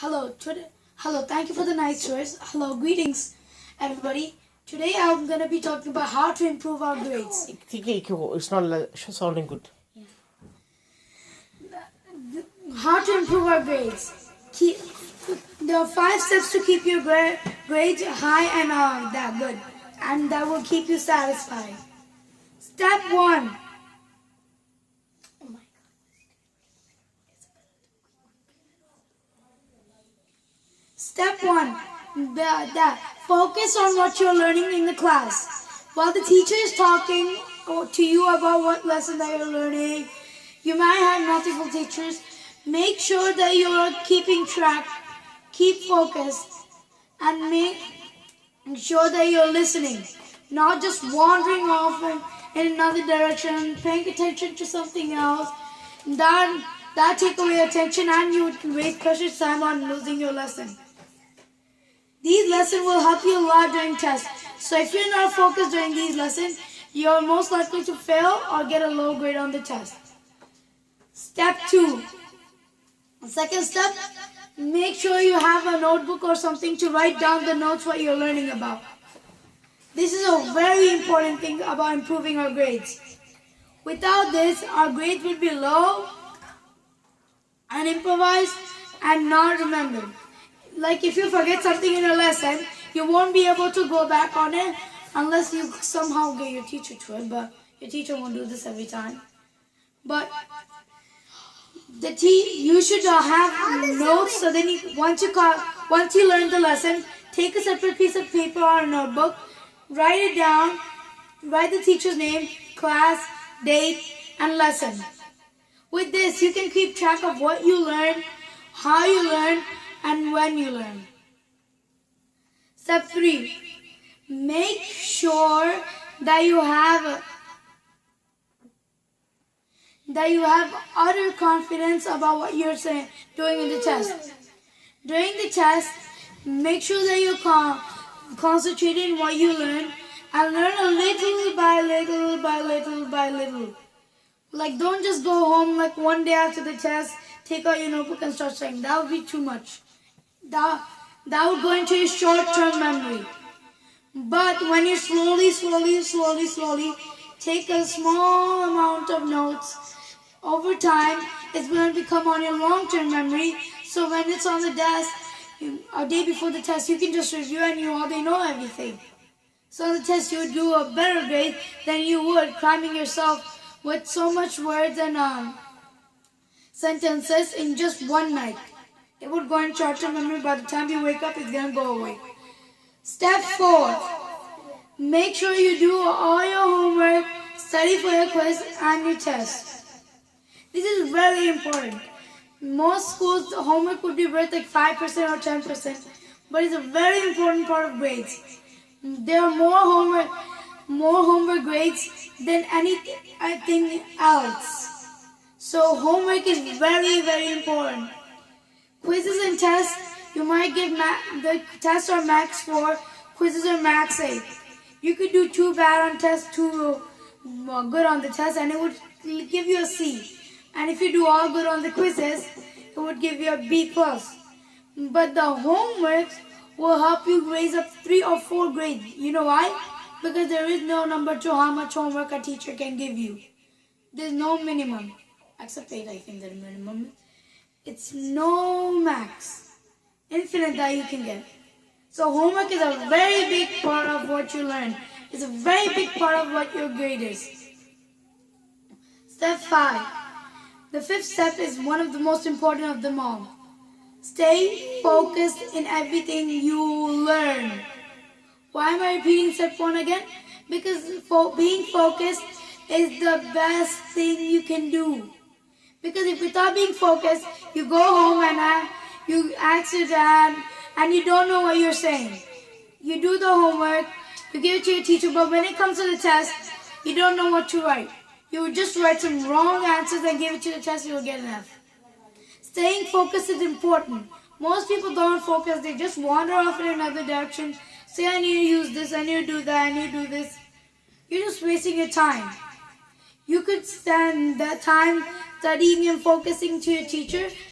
Hello, thank you for the nice words. Hello, greetings, everybody. Today I'm going to be talking about how to improve our grades. It's not sounding good. How to improve our grades. There are 5 steps to keep your grades high and that good, and that will keep you satisfied. Step 1. Step 1. Focus on what you're learning in the class. While the teacher is talking to you about what lesson that you're learning, you might have multiple teachers. Make sure that you're keeping track. Keep focused and make sure that you're listening, not just wandering off in another direction, paying attention to something else. That take away attention and you would waste precious time on losing your lesson. These lessons will help you a lot during tests. So if you're not focused during these lessons, you're most likely to fail or get a low grade on the test. Step 2. The second step, make sure you have a notebook or something to write down the notes what you're learning about. This is a very important thing about improving our grades. Without this, our grades will be low and improvised and not remembered. Like if you forget something in a lesson, you won't be able to go back on it unless you somehow get your teacher to it, but your teacher won't do this every time. But you should have notes, so then once you learn the lesson, take a separate piece of paper or a notebook, write it down, write the teacher's name, class, date, and lesson. With this, you can keep track of what you learn, how you learn, and when you learn. Step 3. Make sure that you have utter confidence about what you're doing in the test. During the test, make sure that you're concentrating on what you learn and learn a little by little by little by little. Like don't just go home like one day after the test, take out your notebook and start studying. That would be too much. That would go into your short-term memory. But when you slowly take a small amount of notes, over time, it's going to become on your long-term memory. So when it's on the desk, a day before the test, you can just review and you already know everything. So on the test, you would do a better grade than you would cramming yourself with so much words and sentences in just one night. It would go in short-term memory. By the time you wake up, it's going to go away. Step 4. Make sure you do all your homework, study for your quiz and your test. This is very important. Most schools, the homework would be worth like 5% or 10%, but it's a very important part of grades. There are more homework grades than anything else. So homework is very, very important. Quizzes and tests, you might give the tests are max 4, quizzes are max 8. You could do 2 bad on test, 2 good on the test, and it would give you a C. And if you do all good on the quizzes, it would give you a B+. But the homework will help you raise up 3 or 4 grades. You know why? Because there is no number to how much homework a teacher can give you. There's no minimum. Except 8, I think, the minimum. It's no max. Infinite that you can get. So homework is a very big part of what you learn. It's a very big part of what your grade is. Step 5. The 5th step is one of the most important of them all. Stay focused in everything you learn. Why am I repeating step 1 again? Because being focused is the best thing you can do. Because if without being focused, you go home and you ask your dad and you don't know what you're saying. You do the homework, you give it to your teacher, but when it comes to the test, you don't know what to write. You would just write some wrong answers and give it to the test, you'll get an F. Staying focused is important. Most people don't focus, they just wander off in another direction. Say, I need to use this, I need to do that, I need to do this. You're just wasting your time. You could spend that time studying and focusing to your teacher